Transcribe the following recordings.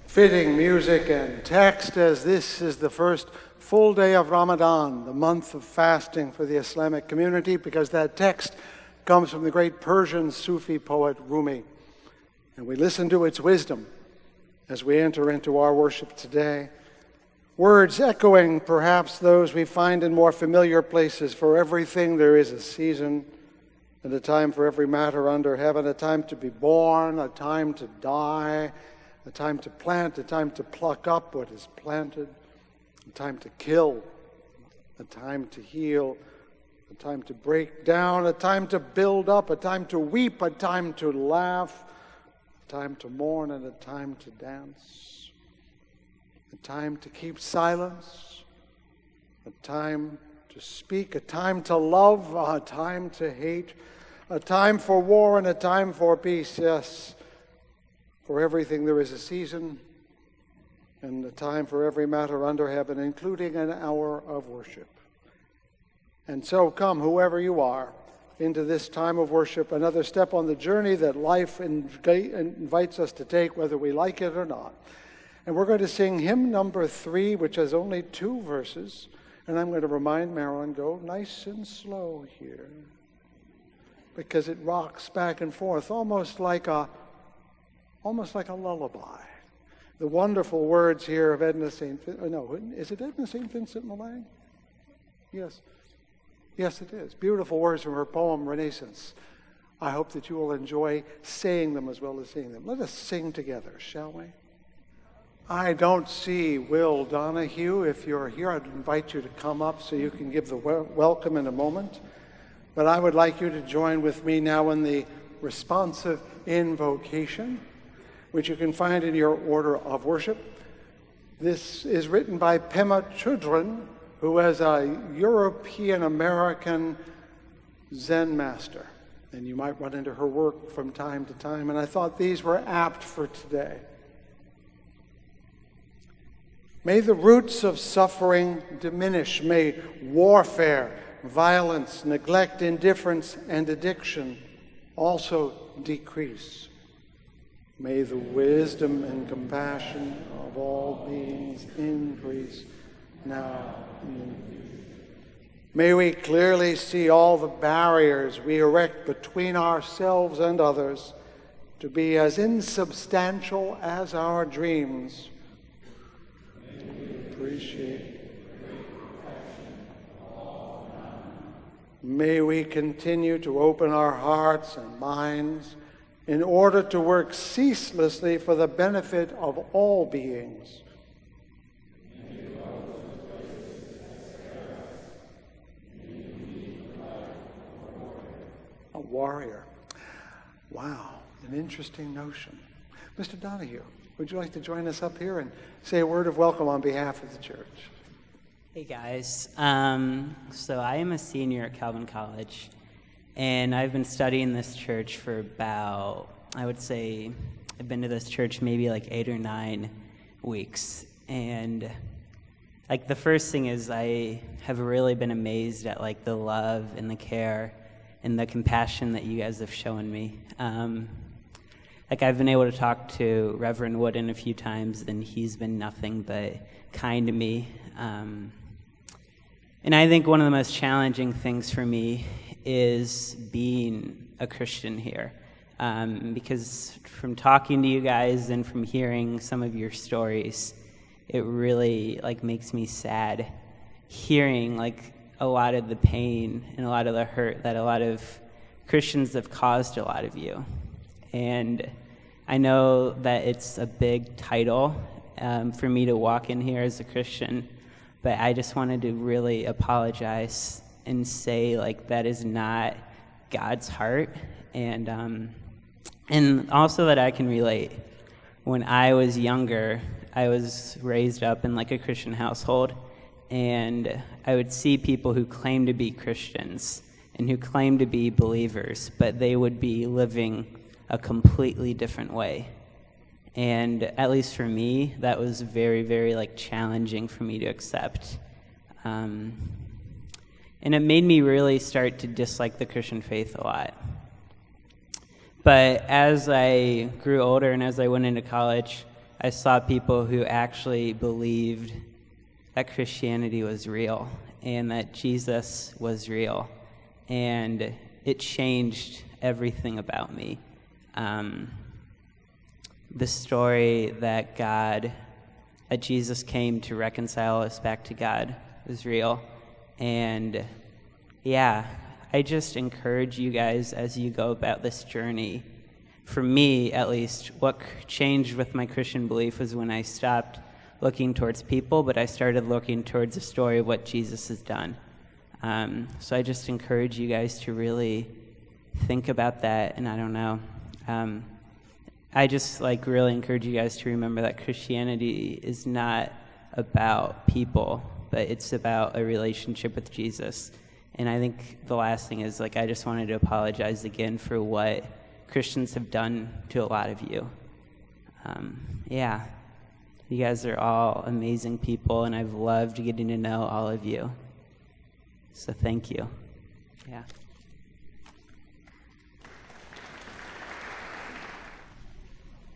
Fitting music and text, as this is the first full day of Ramadan, the month of fasting for the Islamic community, because that text comes from the great Persian Sufi poet Rumi. And we listen to its wisdom as we enter into our worship today. Words echoing perhaps those we find in more familiar places. For everything there is a season, and a time for every matter under heaven, a time to be born, a time to die, a time to plant, a time to pluck up what is planted, a time to kill, a time to heal, a time to break down, a time to build up, a time to weep, a time to laugh, a time to mourn, and a time to dance, a time to keep silence, a time to speak, a time to love, a time to hate, a time for war, and a time for peace. Yes, for everything there is a season, and a time for every matter under heaven, including an hour of worship. And so come, whoever you are, into this time of worship, another step on the journey that life invites us to take, whether we like it or not. And we're going to sing hymn number 3, which has only 2 verses. And I'm going to remind Marilyn, go nice and slow here, because it rocks back and forth, almost like a lullaby. The wonderful words here of Edna St. Is it Edna St. Vincent Millay? Yes. Yes, it is. Beautiful words from her poem, Renaissance. I hope that you will enjoy saying them as well as seeing them. Let us sing together, shall we? I don't see Will Donahue. If you're here, I'd invite you to come up so you can give the welcome in a moment. But I would like you to join with me now in the responsive invocation, which you can find in your order of worship. This is written by Pema Chudran, who is a European-American Zen master. And you might run into her work from time to time, and I thought these were apt for today. May the roots of suffering diminish. May warfare, violence, neglect, indifference, and addiction also decrease. May the wisdom and compassion of all beings increase now and in the future. May we clearly see all the barriers we erect between ourselves and others to be as insubstantial as our dreams. May we appreciate the great perfection of all phenomena. May we continue to open our hearts and minds in order to work ceaselessly for the benefit of all beings. A warrior. Wow, an interesting notion. Mr. Donahue, would you like to join us up here and say a word of welcome on behalf of the church? Hey guys, so I am a senior at Calvin College. And I've been studying this church for about, I would say, I've been to this church maybe like 8 or 9 weeks. And like the first thing is I have really been amazed at like the love and the care and the compassion that you guys have shown me. Like I've been able to talk to Reverend Wooden a few times, and he's been nothing but kind to me. And I think one of the most challenging things for me is being a Christian here. Because from talking to you guys and from hearing some of your stories, it really like makes me sad hearing like a lot of the pain and a lot of the hurt that a lot of Christians have caused a lot of you. And I know that it's a big title for me to walk in here as a Christian, but I just wanted to really apologize and say like that is not God's heart, and also that I can relate. When I was younger, I was raised up in like a Christian household, and I would see people who claim to be Christians and who claim to be believers, but they would be living a completely different way. And at least for me, that was very, very like challenging for me to accept. And it made me really start to dislike the Christian faith a lot. But as I grew older and as I went into college, I saw people who actually believed that Christianity was real and that Jesus was real. And it changed everything about me. The story that Jesus came to reconcile us back to God was real. And yeah, I just encourage you guys as you go about this journey. For me, at least, what changed with my Christian belief was when I stopped looking towards people, but I started looking towards the story of what Jesus has done. So I just encourage you guys to really think about that, and I don't know. I just really encourage you guys to remember that Christianity is not about people, but it's about a relationship with Jesus. And I think the last thing is, I just wanted to apologize again for what Christians have done to a lot of you. You guys are all amazing people, and I've loved getting to know all of you. So thank you. Yeah.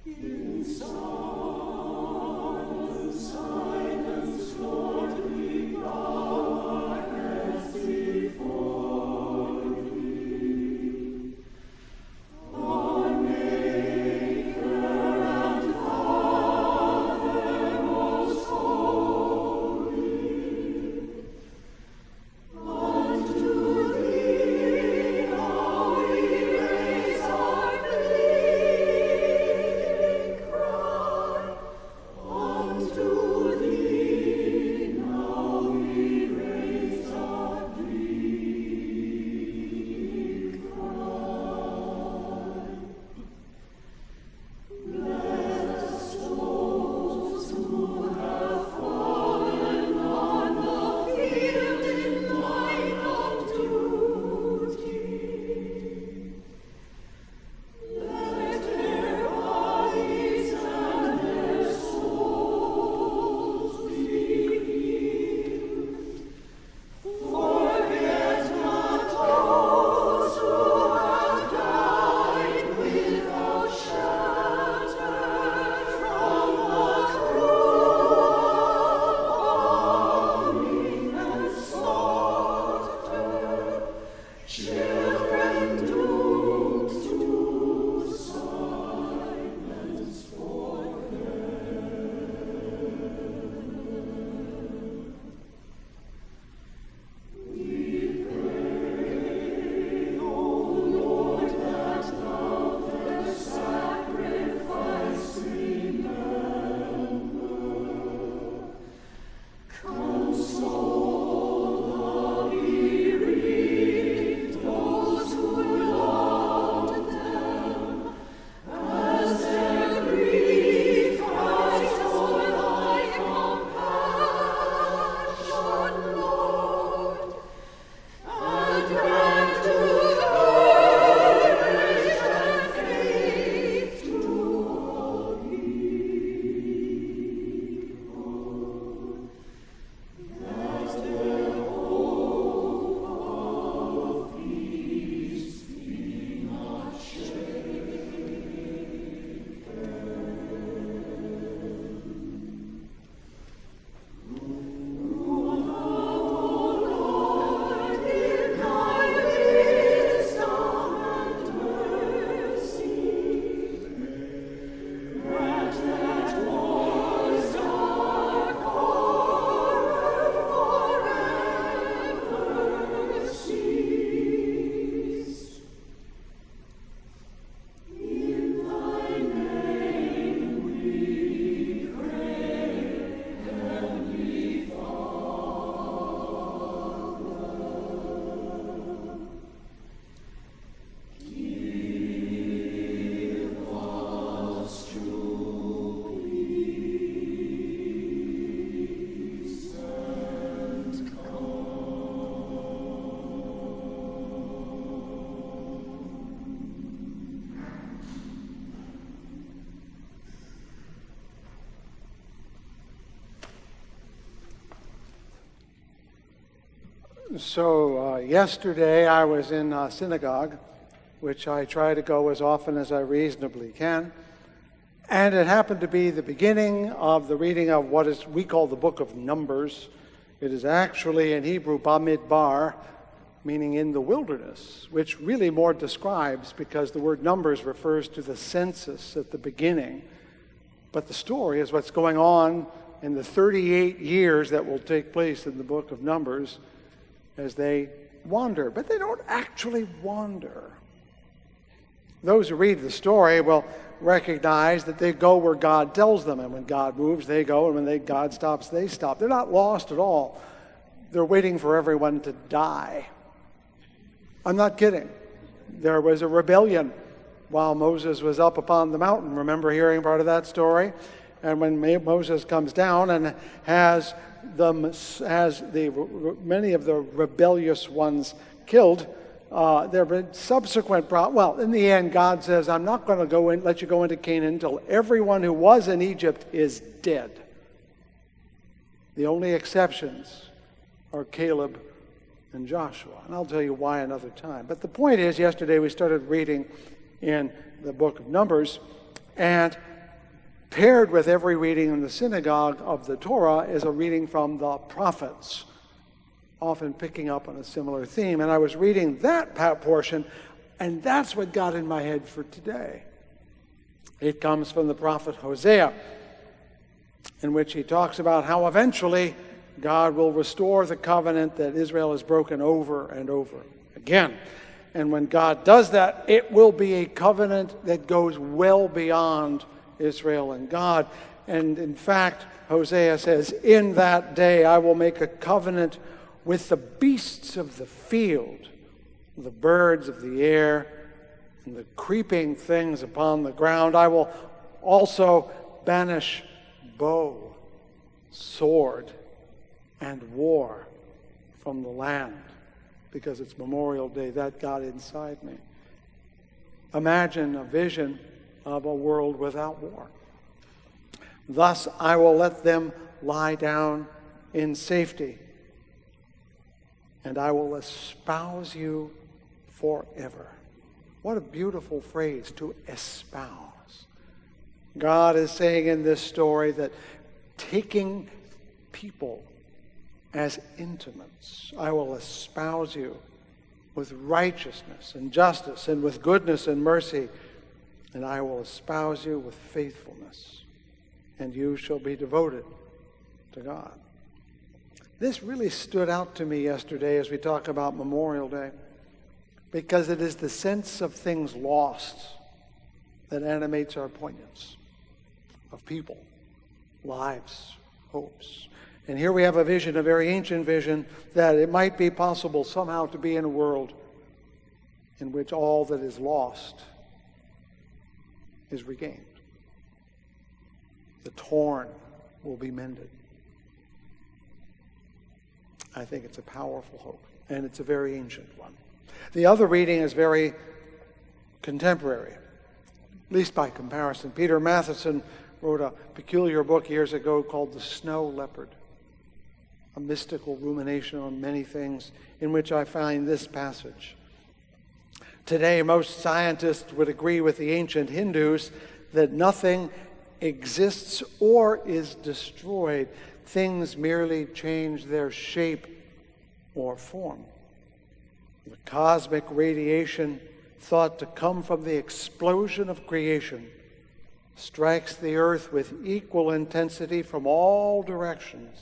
In silence, Lord, we bow our heads before Thee. Our Maker and Father most holy, unto Thee now we raise our pleading cry. Unto Thee now we raise our pleading cry. Bless those who have fallen on the field in line of duty. Let their bodies and their souls be healed. Forget not those who have died without shelter from the cruel bombing and slaughter. Children doomed to silence forever. We pray, O Lord, that Thou their sacrifice remember. Console the bereaved, those who loved them, as their grief cries for Thy compassion, Lord, and grant to courage and faith to all people, that their hope of peace be not shaken. Rule, O Lord, in Thy wisdom and mercy. Grant that war's dark horror forever cease. In Thy name we pray, Heavenly Father. Give us true peace and So yesterday I was in synagogue, which I try to go as often as I reasonably can. And it happened to be the beginning of the reading of what we call the book of Numbers. It is actually in Hebrew Bamidbar, meaning in the wilderness, which really more describes, because the word Numbers refers to the census at the beginning. But the story is what's going on in the 38 years that will take place in the book of Numbers as they wander. But they don't actually wander. Those who read the story will recognize that they go where God tells them, and when God moves, they go, and when God stops, they stop. They're not lost at all. They're waiting for everyone to die. I'm not kidding. There was a rebellion while Moses was up upon the mountain. Remember hearing part of that story? And when Moses comes down and has many of the rebellious ones killed, there have been subsequent problems. Well, in the end, God says, I'm not going to let you go into Canaan until everyone who was in Egypt is dead. The only exceptions are Caleb and Joshua. And I'll tell you why another time. But the point is, yesterday we started reading in the book of Numbers, and paired with every reading in the synagogue of the Torah is a reading from the prophets, often picking up on a similar theme. And I was reading that portion, and that's what got in my head for today. It comes from the prophet Hosea, in which he talks about how eventually God will restore the covenant that Israel has broken over and over again. And when God does that, it will be a covenant that goes well beyond Israel and God. And in fact, Hosea says, in that day I will make a covenant with the beasts of the field, the birds of the air, and the creeping things upon the ground. I will also banish bow, sword, and war from the land, because it's Memorial Day. That got inside me. Imagine a vision of a world without war. Thus I will let them lie down in safety, and I will espouse you forever. What a beautiful phrase, to espouse. God is saying in this story that taking people as intimates, I will espouse you with righteousness and justice and with goodness and mercy, and I will espouse you with faithfulness, and you shall be devoted to God. This really stood out to me yesterday as we talk about Memorial Day, because it is the sense of things lost that animates our poignance, of people, lives, hopes. And here we have a vision, a very ancient vision, that it might be possible somehow to be in a world in which all that is lost is regained. The torn will be mended. I think it's a powerful hope, and it's a very ancient one. The other reading is very contemporary, at least by comparison. Peter Matheson wrote a peculiar book years ago called The Snow Leopard, a mystical rumination on many things, in which I find this passage. Today, most scientists would agree with the ancient Hindus that nothing exists or is destroyed. Things merely change their shape or form. The cosmic radiation thought to come from the explosion of creation strikes the earth with equal intensity from all directions,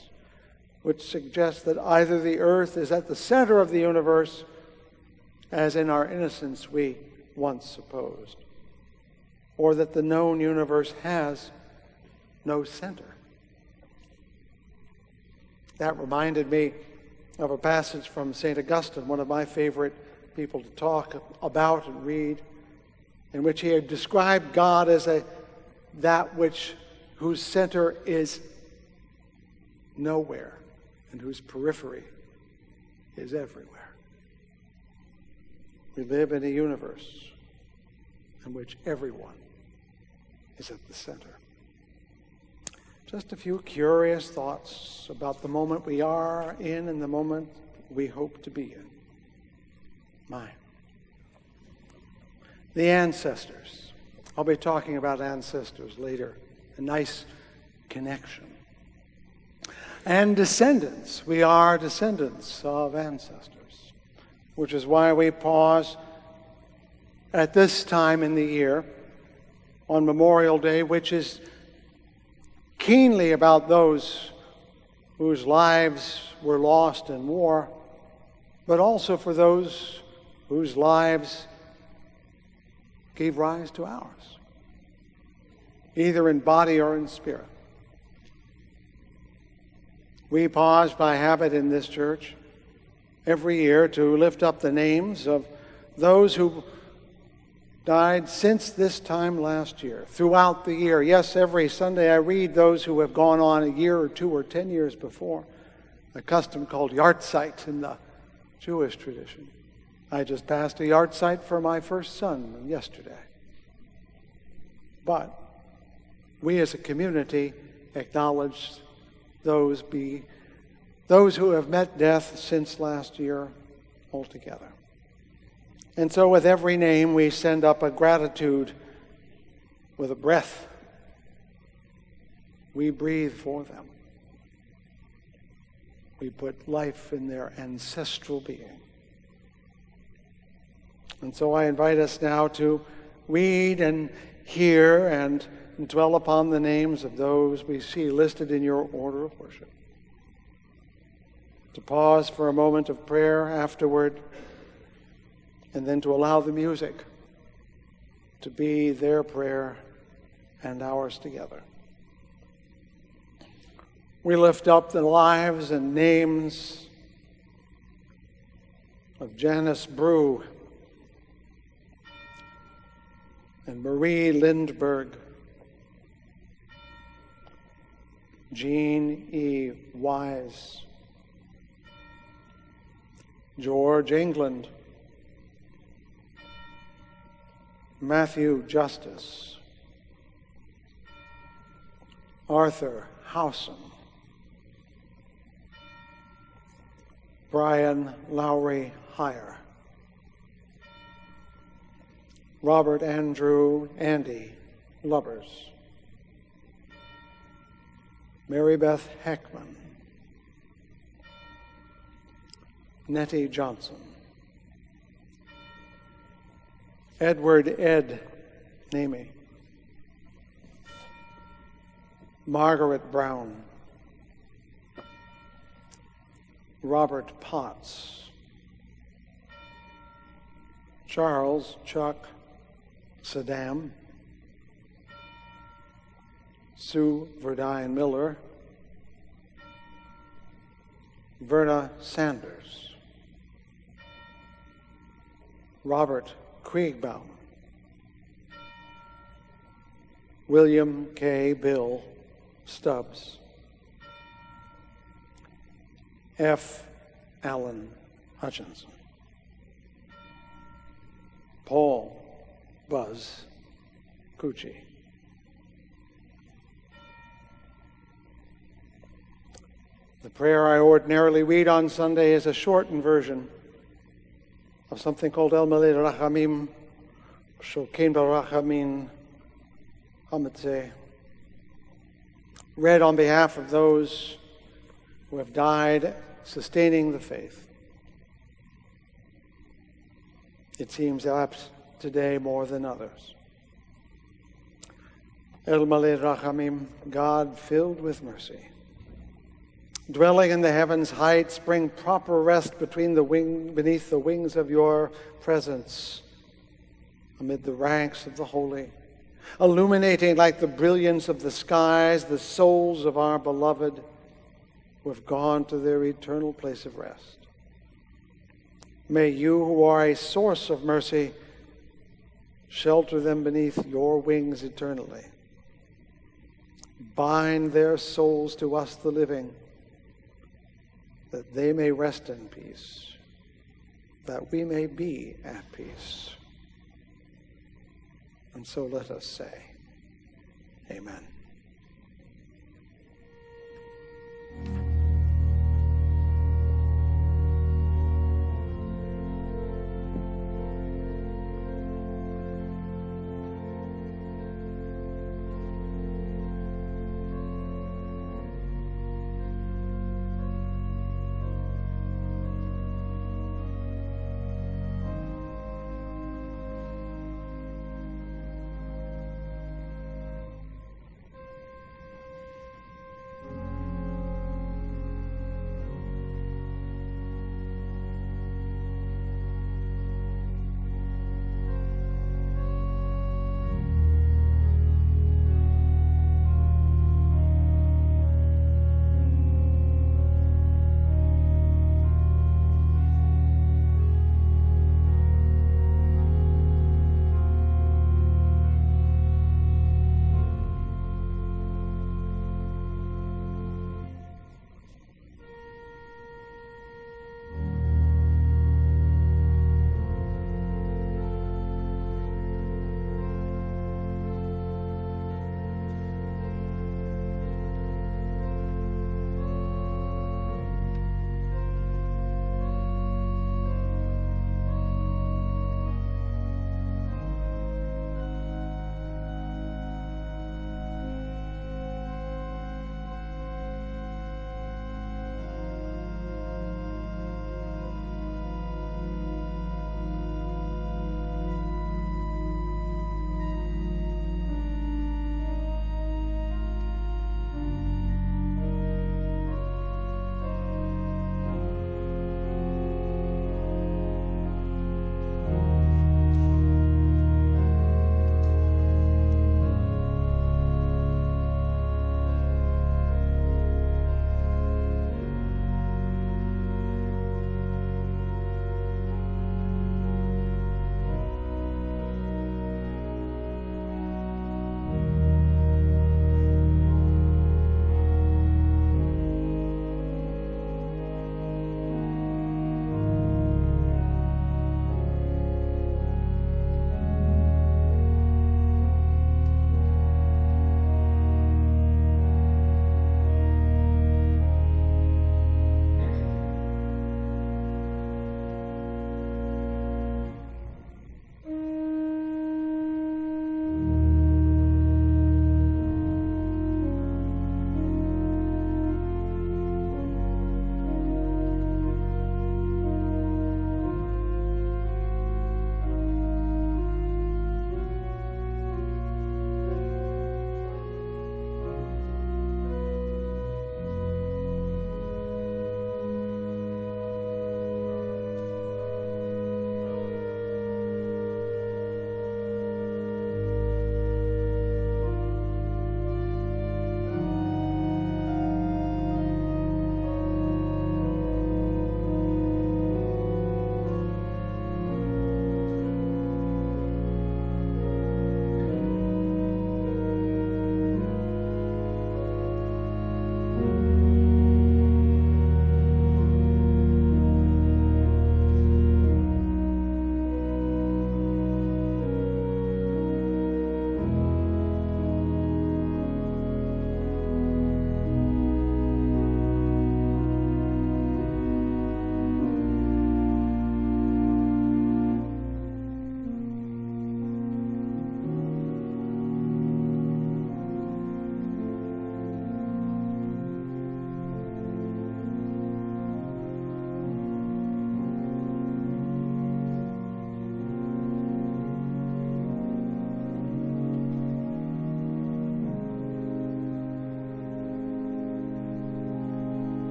which suggests that either the earth is at the center of the universe, as in our innocence we once supposed, or that the known universe has no center. That reminded me of a passage from St. Augustine, one of my favorite people to talk about and read, in which he had described God as that whose center is nowhere and whose periphery is everywhere. We live in a universe in which everyone is at the center. Just a few curious thoughts about the moment we are in and the moment we hope to be in. Mine. the ancestors. I'll be talking about ancestors later, a nice connection. And descendants. We are descendants of ancestors, which is why we pause at this time in the year on Memorial Day, which is keenly about those whose lives were lost in war, but also for those whose lives gave rise to ours, either in body or in spirit. We pause by habit in this church every year to lift up the names of those who died since this time last year, throughout the year. Yes, every Sunday I read those who have gone on a year or 2 or 10 years before, a custom called yahrzeit in the Jewish tradition. I just passed a yahrzeit for my first son yesterday. But we as a community acknowledge those who have met death since last year altogether. And so with every name we send up a gratitude with a breath. We breathe for them. We put life in their ancestral being. And so I invite us now to read and hear and dwell upon the names of those we see listed in your order of worship. To pause for a moment of prayer afterward, and then to allow the music to be their prayer and ours together. We lift up the lives and names of Janice Brew and Marie Lindberg, Jean E. Wise, George England, Matthew Justice, Arthur Howson, Brian Lowry Heyer, Robert Andrew Andy Lubbers, Mary Beth Heckman, Nettie Johnson, Edward Ed Namey, Margaret Brown, Robert Potts, Charles Chuck Saddam, Sue Verdine Miller, Verna Sanders, Robert Kriegbaum, William K. Bill Stubbs, F. Allen Hutchinson, Paul Buzz Cucci, the prayer I ordinarily read on Sunday is a shortened version of something called El Malei Rachamim, Shokein Barachamim Hamitzeh, read on behalf of those who have died sustaining the faith. It seems apt today more than others. El Malei Rachamim, God filled with mercy, dwelling in the heavens' heights, bring proper rest beneath the wings of your presence, amid the ranks of the holy, illuminating like the brilliance of the skies the souls of our beloved who have gone to their eternal place of rest. May you, who are a source of mercy, shelter them beneath your wings eternally. Bind their souls to us, the living, that they may rest in peace, that we may be at peace. And so let us say, Amen.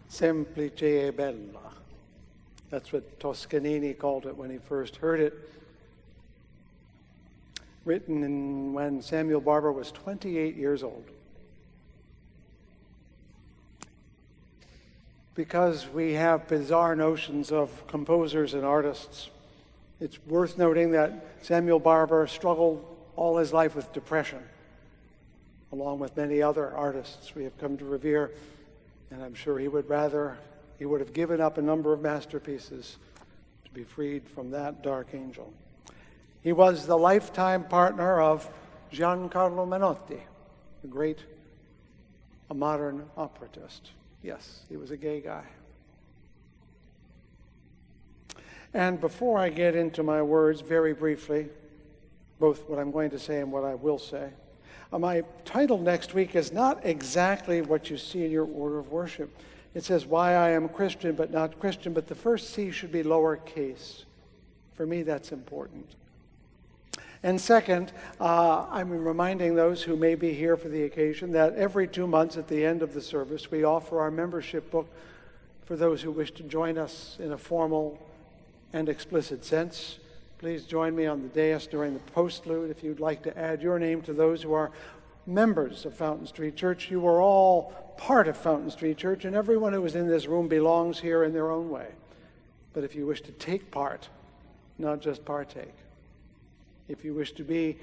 Semplice e bella. That's what Toscanini called it when he first heard it. Written when Samuel Barber was 28 years old. Because we have bizarre notions of composers and artists, it's worth noting that Samuel Barber struggled all his life with depression, along with many other artists we have come to revere, and I'm sure he would have given up a number of masterpieces to be freed from that dark angel. He was the lifetime partner of Giancarlo Menotti, a modern operatist. Yes, he was a gay guy. And before I get into my words, very briefly, both what I'm going to say and what I will say, my title next week is not exactly what you see in your order of worship. It says, Why I Am Christian but Not Christian, but the first C should be lowercase. For me, that's important. And second, I'm reminding those who may be here for the occasion that every 2 months at the end of the service, we offer our membership book for those who wish to join us in a formal and explicit sense. Please join me on the dais during the postlude if you'd like to add your name to those who are members of Fountain Street Church. You are all part of Fountain Street Church, and everyone who is in this room belongs here in their own way. But if you wish to take part, not just partake, if you wish to be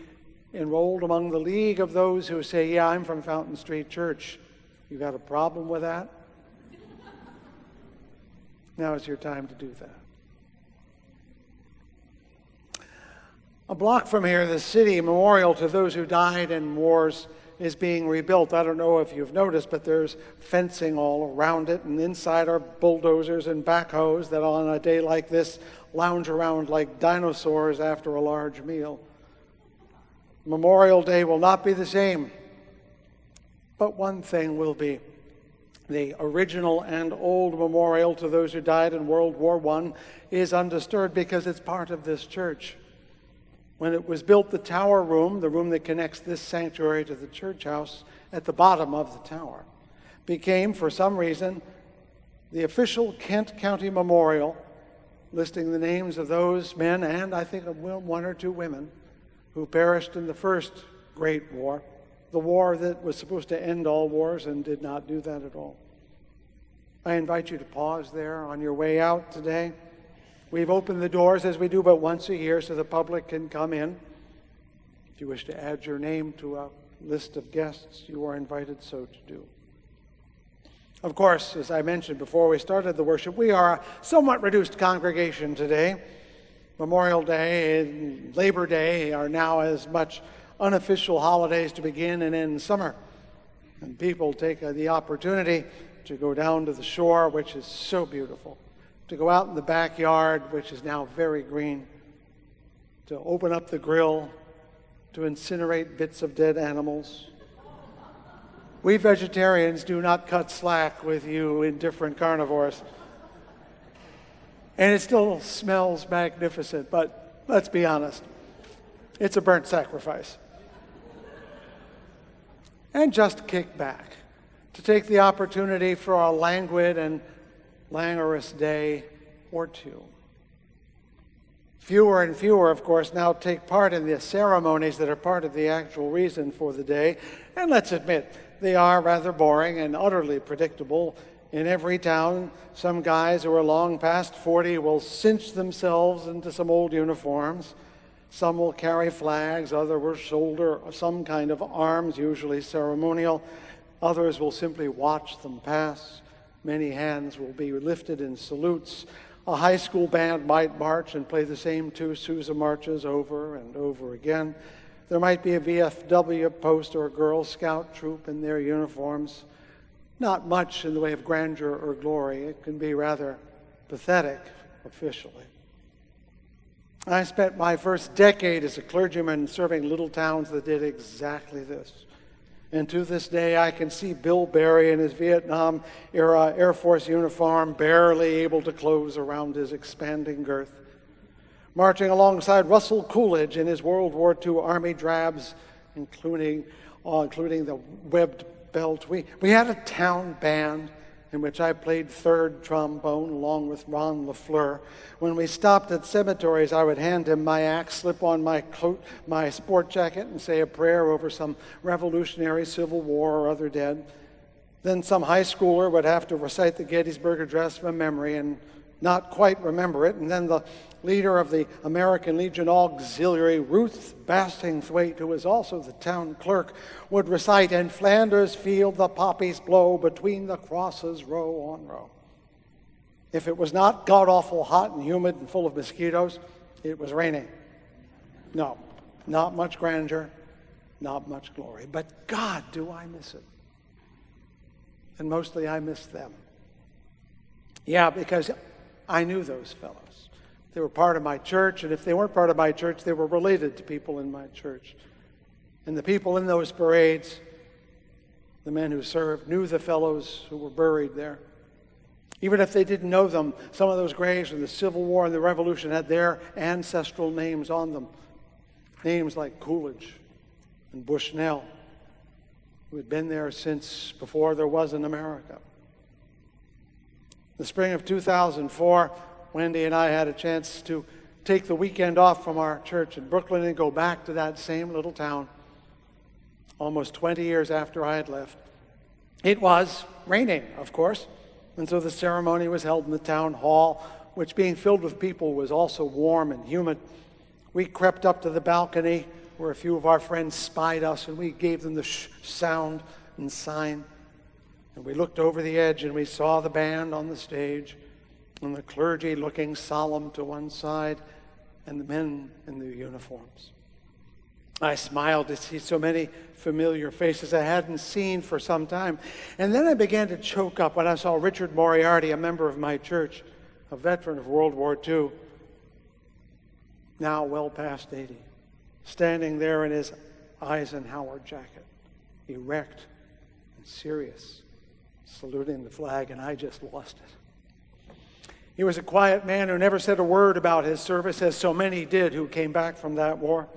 enrolled among the league of those who say, yeah, I'm from Fountain Street Church, you got a problem with that? Now is your time to do that. A block from here, the city memorial to those who died in wars is being rebuilt. I don't know if you've noticed, but there's fencing all around it, and inside are bulldozers and backhoes that on a day like this lounge around like dinosaurs after a large meal. Memorial Day will not be the same, but one thing will be. The original and old memorial to those who died in World War I is undisturbed because it's part of this church. When it was built, the tower room, the room that connects this sanctuary to the church house at the bottom of the tower, became, for some reason, the official Kent County memorial, listing the names of those men and I think of 1 or 2 women who perished in the First Great War, the war that was supposed to end all wars and did not do that at all. I invite you to pause there on your way out today. We've opened the doors as we do but once a year so the public can come in. If you wish to add your name to a list of guests, you are invited so to do. Of course, as I mentioned before we started the worship, we are a somewhat reduced congregation today. Memorial Day and Labor Day are now as much unofficial holidays to begin and end summer. And people take the opportunity to go down to the shore, which is so beautiful, to go out in the backyard, which is now very green, to open up the grill, to incinerate bits of dead animals. We vegetarians do not cut slack with you indifferent carnivores. And it still smells magnificent, but let's be honest, it's a burnt sacrifice. And just kick back, to take the opportunity for a languid and languorous day or two. Fewer and fewer, of course, now take part in the ceremonies that are part of the actual reason for the day. And let's admit, they are rather boring and utterly predictable. In every town, some guys who are long past 40 will cinch themselves into some old uniforms. Some will carry flags, others will shoulder some kind of arms, usually ceremonial. Others will simply watch them pass. Many hands will be lifted in salutes. A high school band might march and play the same 2 Sousa marches over and over again. There might be a VFW post or a Girl Scout troop in their uniforms. Not much in the way of grandeur or glory. It can be rather pathetic officially. I spent my first decade as a clergyman serving little towns that did exactly this. And to this day, I can see Bill Berry in his Vietnam-era Air Force uniform, barely able to close around his expanding girth, marching alongside Russell Coolidge in his World War II Army drabs, including the webbed belt. We had a town band, in which I played third trombone along with Ron LaFleur. When we stopped at cemeteries, I would hand him my axe, slip on my coat, my sport jacket, and say a prayer over some Revolutionary, Civil War, or other dead. Then some high schooler would have to recite the Gettysburg Address from memory and not quite remember it. And then the leader of the American Legion Auxiliary, Ruth Bastingthwaite, who was also the town clerk, would recite, "In Flanders field the poppies blow, between the crosses row on row." If it was not god-awful hot and humid and full of mosquitoes, it was raining. No, not much grandeur, not much glory. But God, do I miss it. And mostly I miss them. Yeah, because I knew those fellows. They were part of my church, and if they weren't part of my church, they were related to people in my church. And the people in those parades, the men who served, knew the fellows who were buried there. Even if they didn't know them, some of those graves in the Civil War and the Revolution had their ancestral names on them. Names like Coolidge and Bushnell, who had been there since before there was an America. The spring of 2004, Wendy and I had a chance to take the weekend off from our church in Brooklyn and go back to that same little town almost 20 years after I had left. It was raining, of course, and so the ceremony was held in the town hall, which being filled with people was also warm and humid. We crept up to the balcony where a few of our friends spied us, and we gave them the sound and sign. And we looked over the edge and we saw the band on the stage and the clergy looking solemn to one side and the men in their uniforms. I smiled to see so many familiar faces I hadn't seen for some time. And then I began to choke up when I saw Richard Moriarty, a member of my church, a veteran of World War II, now well past 80, standing there in his Eisenhower jacket, erect and serious, saluting the flag, and I just lost it. He was a quiet man who never said a word about his service, as so many did who came back from that war.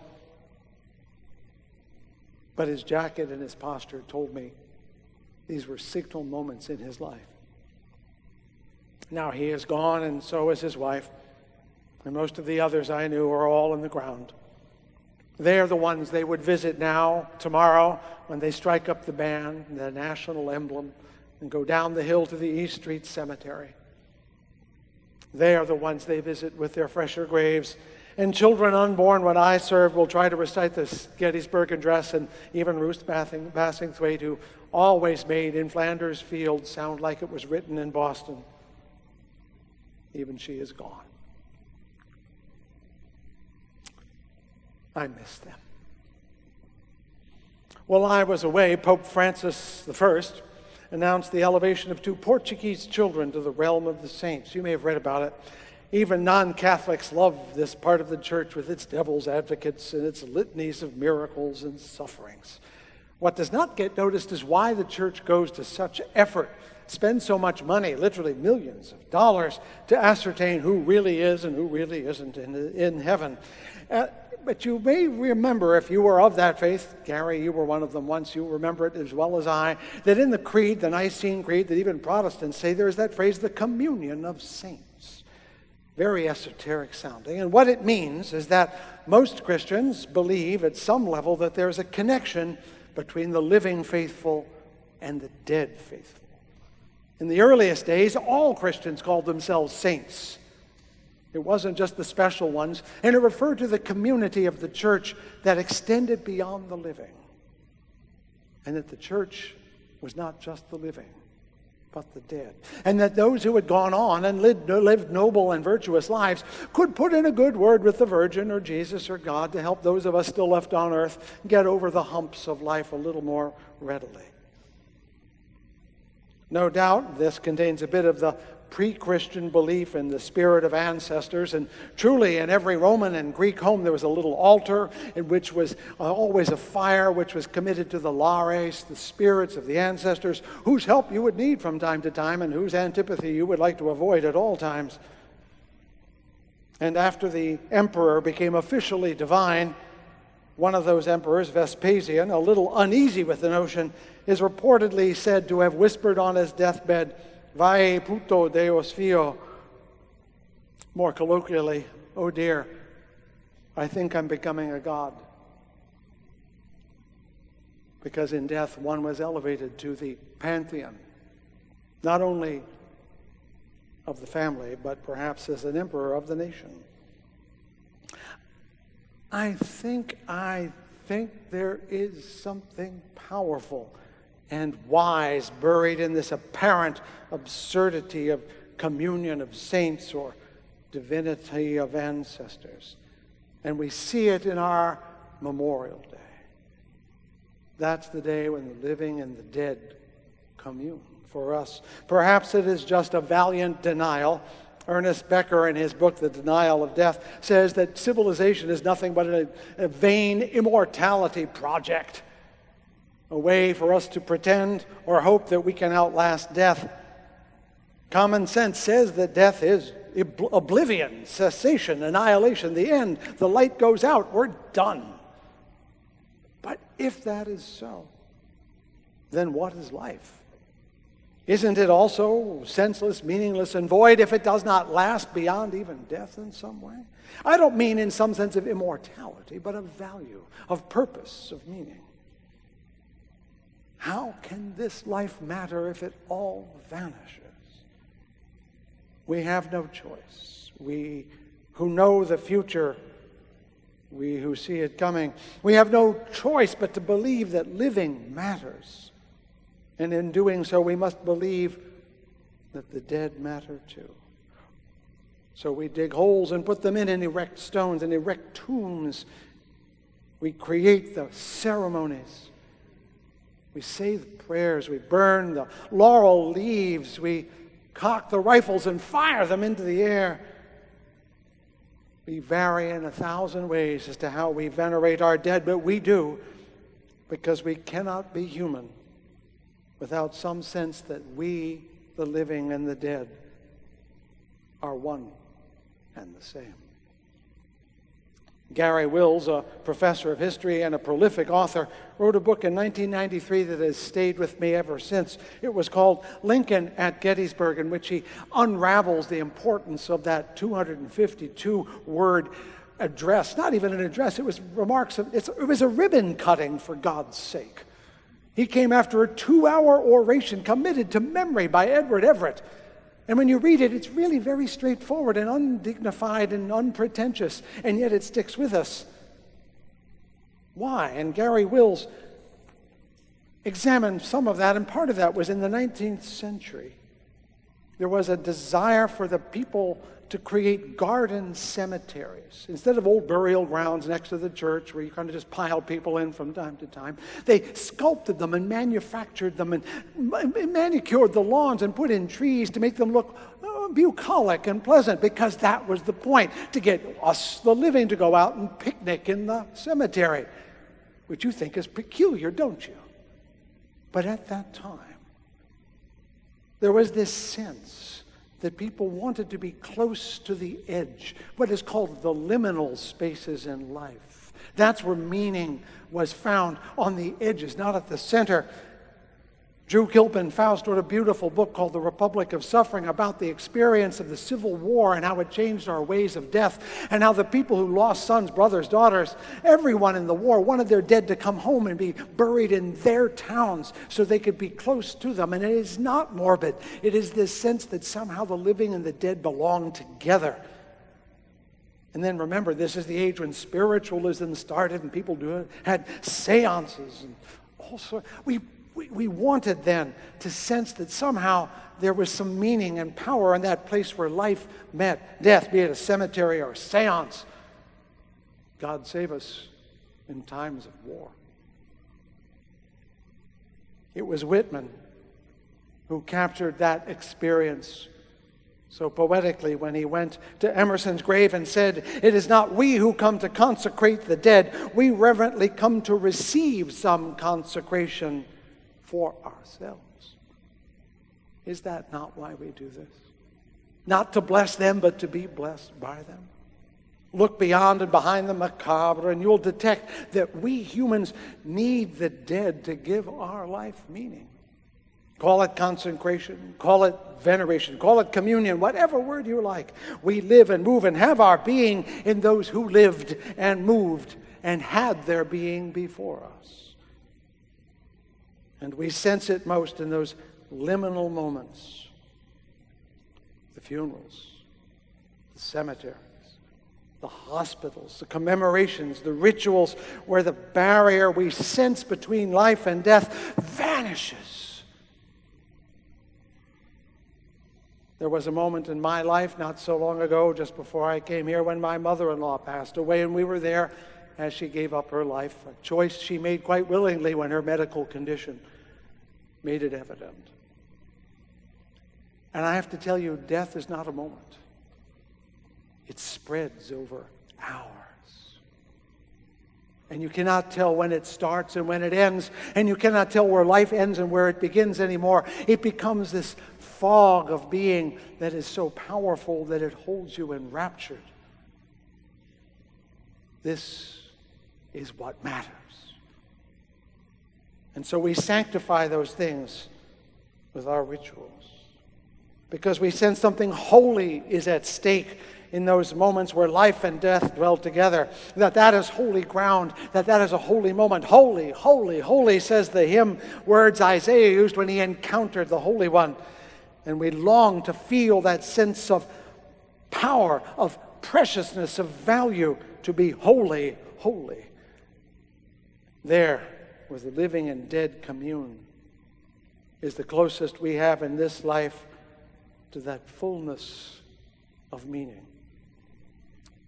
But his jacket and his posture told me these were signal moments in his life. Now he is gone, and so is his wife, and most of the others I knew are all in the ground. They are the ones they would visit now, tomorrow, when they strike up the band, the national emblem, and go down the hill to the East Street Cemetery. They are the ones they visit with their fresher graves. And children unborn when I served will try to recite this Gettysburg Address, and even Ruth Bastingthwaite, who always made In Flanders Field sound like it was written in Boston. Even she is gone. I miss them. While I was away, Pope Francis I announced the elevation of 2 Portuguese children to the realm of the saints. You may have read about it. Even non-Catholics love this part of the church with its devil's advocates and its litanies of miracles and sufferings. What does not get noticed is why the church goes to such effort, spends so much money, literally millions of dollars, to ascertain who really is and who really isn't in heaven. But you may remember, if you were of that faith, Gary, you were one of them once, you remember it as well as I, that in the creed, the Nicene Creed, that even Protestants say, there is that phrase, the communion of saints. Very esoteric sounding. And what it means is that most Christians believe at some level that there's a connection between the living faithful and the dead faithful. In the earliest days, all Christians called themselves saints. It wasn't just the special ones, and it referred to the community of the church that extended beyond the living. And that the church was not just the living, but the dead. And that those who had gone on and lived noble and virtuous lives could put in a good word with the Virgin or Jesus or God to help those of us still left on earth get over the humps of life a little more readily. No doubt this contains a bit of the pre-Christian belief in the spirit of ancestors, and truly in every Roman and Greek home there was a little altar in which was always a fire which was committed to the lares, the spirits of the ancestors, whose help you would need from time to time and whose antipathy you would like to avoid at all times. And after the emperor became officially divine, one of those emperors, Vespasian, a little uneasy with the notion, is reportedly said to have whispered on his deathbed, Vai puto Deus fio. More colloquially, oh dear, I think I'm becoming a god. Because in death, one was elevated to the pantheon, not only of the family, but perhaps as an emperor of the nation. I think there is something powerful and wise buried in this apparent absurdity of communion of saints or divinity of ancestors. And we see it in our Memorial Day. That's the day when the living and the dead commune for us. Perhaps it is just a valiant denial. Ernest Becker, in his book, The Denial of Death, says that civilization is nothing but a vain immortality project, a way for us to pretend or hope that we can outlast death. Common sense says that death is oblivion, cessation, annihilation, the end. The light goes out, we're done. But if that is so, then what is life? Isn't it also senseless, meaningless, and void if it does not last beyond even death in some way? I don't mean in some sense of immortality, but of value, of purpose, of meaning. How can this life matter if it all vanishes? We have no choice. We who know the future, we who see it coming, we have no choice but to believe that living matters. And in doing so, we must believe that the dead matter too. So we dig holes and put them in and erect stones and erect tombs. We create the ceremonies. We say the prayers. We burn the laurel leaves. We cock the rifles and fire them into the air. We vary in 1,000 ways as to how we venerate our dead, but we do because we cannot be human without some sense that we, the living and the dead, are one and the same. Gary Wills, a professor of history and a prolific author, wrote a book in 1993 that has stayed with me ever since. It was called Lincoln at Gettysburg, in which he unravels the importance of that 252-word address. Not even an address, it was remarks of, it was a ribbon cutting, for God's sake. He came after a 2-hour oration committed to memory by Edward Everett. And when you read it, it's really very straightforward and undignified and unpretentious, and yet it sticks with us. Why? And Gary Wills examined some of that, and part of that was in the 19th century. There was a desire for the people to create garden cemeteries. Instead of old burial grounds next to the church where you kind of just pile people in from time to time, they sculpted them and manufactured them and manicured the lawns and put in trees to make them look bucolic and pleasant, because that was the point, to get us, the living, to go out and picnic in the cemetery, which you think is peculiar, don't you? But at that time, there was this sense that people wanted to be close to the edge, what is called the liminal spaces in life. That's where meaning was found, on the edges, not at the center. Drew Gilpin Faust wrote a beautiful book called The Republic of Suffering, about the experience of the Civil War and how it changed our ways of death, and how the people who lost sons, brothers, daughters, everyone in the war wanted their dead to come home and be buried in their towns so they could be close to them. And it is not morbid. It is this sense that somehow the living and the dead belong together. And then remember, this is the age when spiritualism started and people had seances and all sorts. We wanted then to sense that somehow there was some meaning and power in that place where life met death, be it a cemetery or a seance. God save us in times of war. It was Whitman who captured that experience so poetically when he went to Emerson's grave and said, "It is not we who come to consecrate the dead. We reverently come to receive some consecration for ourselves." Is that not why we do this? Not to bless them, but to be blessed by them. Look beyond and behind the macabre, and you'll detect that we humans need the dead to give our life meaning. Call it consecration, call it veneration, call it communion, whatever word you like. We live and move and have our being in those who lived and moved and had their being before us. And we sense it most in those liminal moments. The funerals, the cemeteries, the hospitals, the commemorations, the rituals where the barrier we sense between life and death vanishes. There was a moment in my life not so long ago, just before I came here, when my mother-in-law passed away, and we were there as she gave up her life, a choice she made quite willingly when her medical condition made it evident. And I have to tell you, death is not a moment. It spreads over hours. And you cannot tell when it starts and when it ends, and you cannot tell where life ends and where it begins anymore. It becomes this fog of being that is so powerful that it holds you enraptured. This is what matters. And so we sanctify those things with our rituals, because we sense something holy is at stake in those moments where life and death dwell together, that is holy ground, that is a holy moment. Holy, holy, holy, says the hymn words Isaiah used when he encountered the Holy One. And we long to feel that sense of power, of preciousness, of value, to be holy, holy. There, where the living and dead commune, is the closest we have in this life to that fullness of meaning.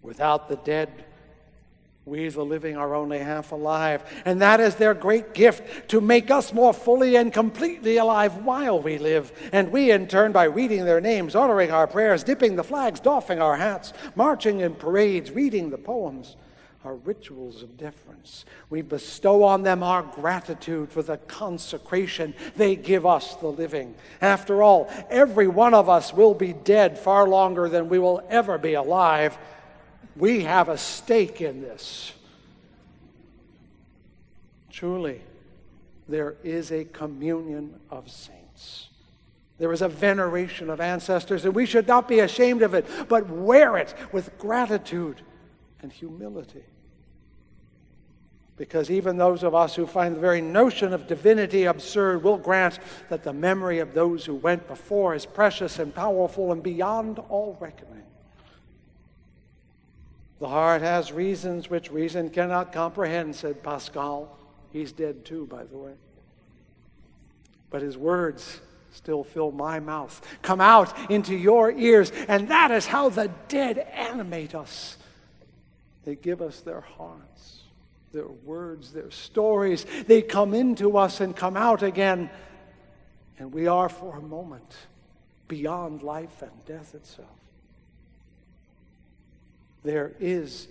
Without the dead, we, the living, are only half alive. And that is their great gift, to make us more fully and completely alive while we live. And we, in turn, by reading their names, honoring our prayers, dipping the flags, doffing our hats, marching in parades, reading the poems, our rituals of deference, we bestow on them our gratitude for the consecration they give us, the living. After all, every one of us will be dead far longer than we will ever be alive. We have a stake in this. Truly, there is a communion of saints. There is a veneration of ancestors, and we should not be ashamed of it, but wear it with gratitude and humility. Because even those of us who find the very notion of divinity absurd will grant that the memory of those who went before is precious and powerful and beyond all reckoning. The heart has reasons which reason cannot comprehend, said Pascal. He's dead too, by the way. But his words still fill my mouth, come out into your ears, and that is how the dead animate us. They give us their hearts, their words, their stories. They come into us and come out again, and we are for a moment beyond life and death itself. There is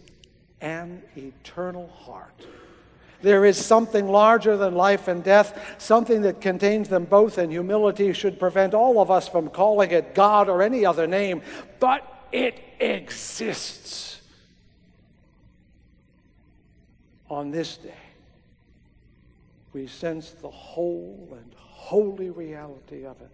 an eternal heart. There is something larger than life and death, something that contains them both, and humility should prevent all of us from calling it God or any other name, but it exists. On this day, we sense the whole and holy reality of it.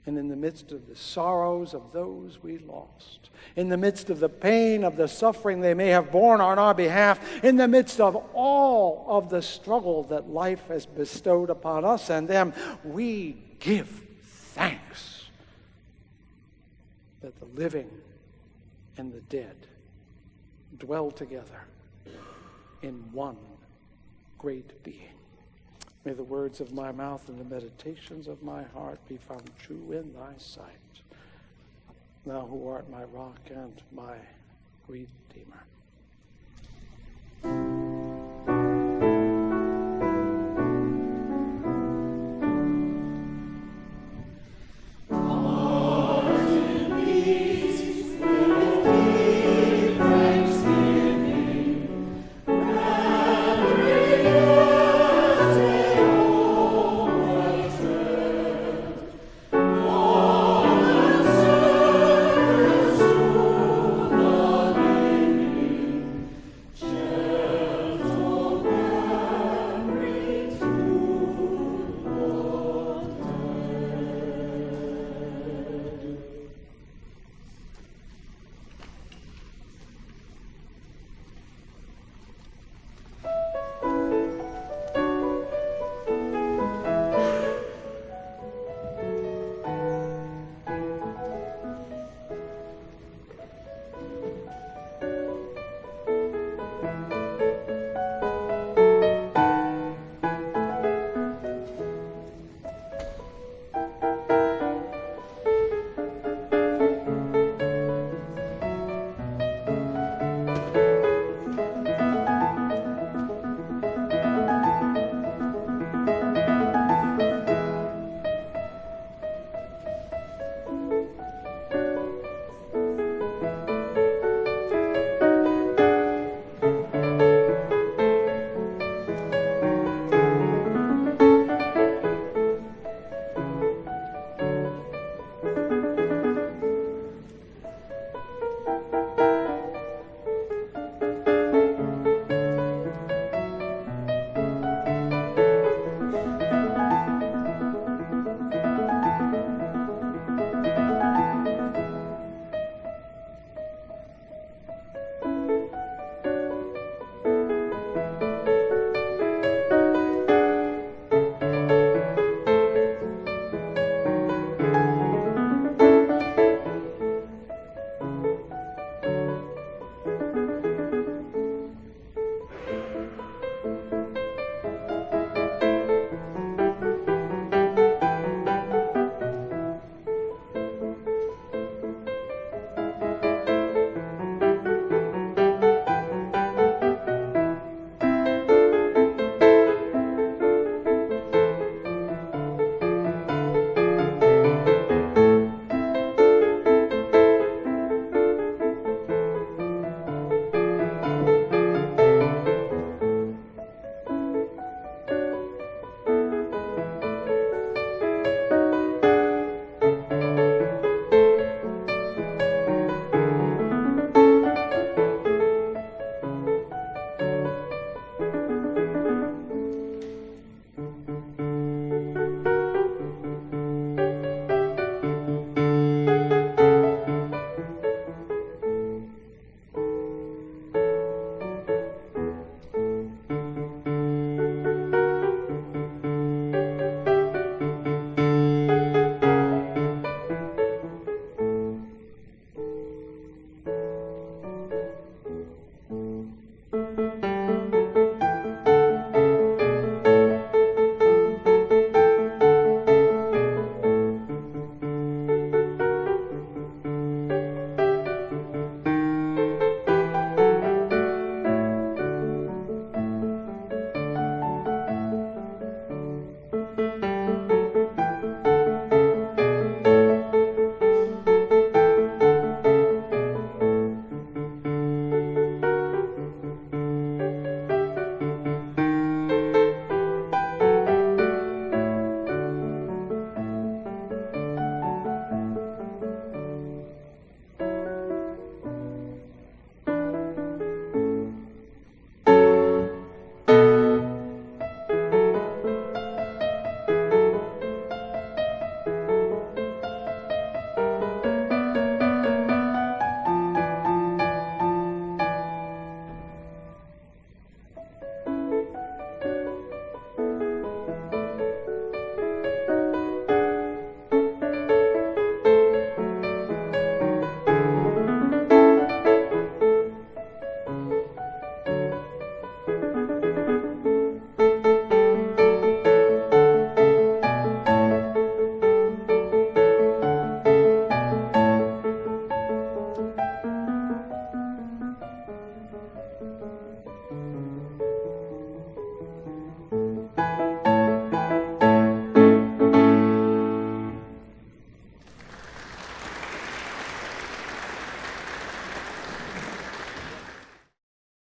And in the midst of the sorrows of those we lost, in the midst of the pain of the suffering they may have borne on our behalf, in the midst of all of the struggle that life has bestowed upon us and them, we give thanks that the living and the dead dwell together in one great being. May the words of my mouth and the meditations of my heart be found true in thy sight, thou who art my rock and my Redeemer.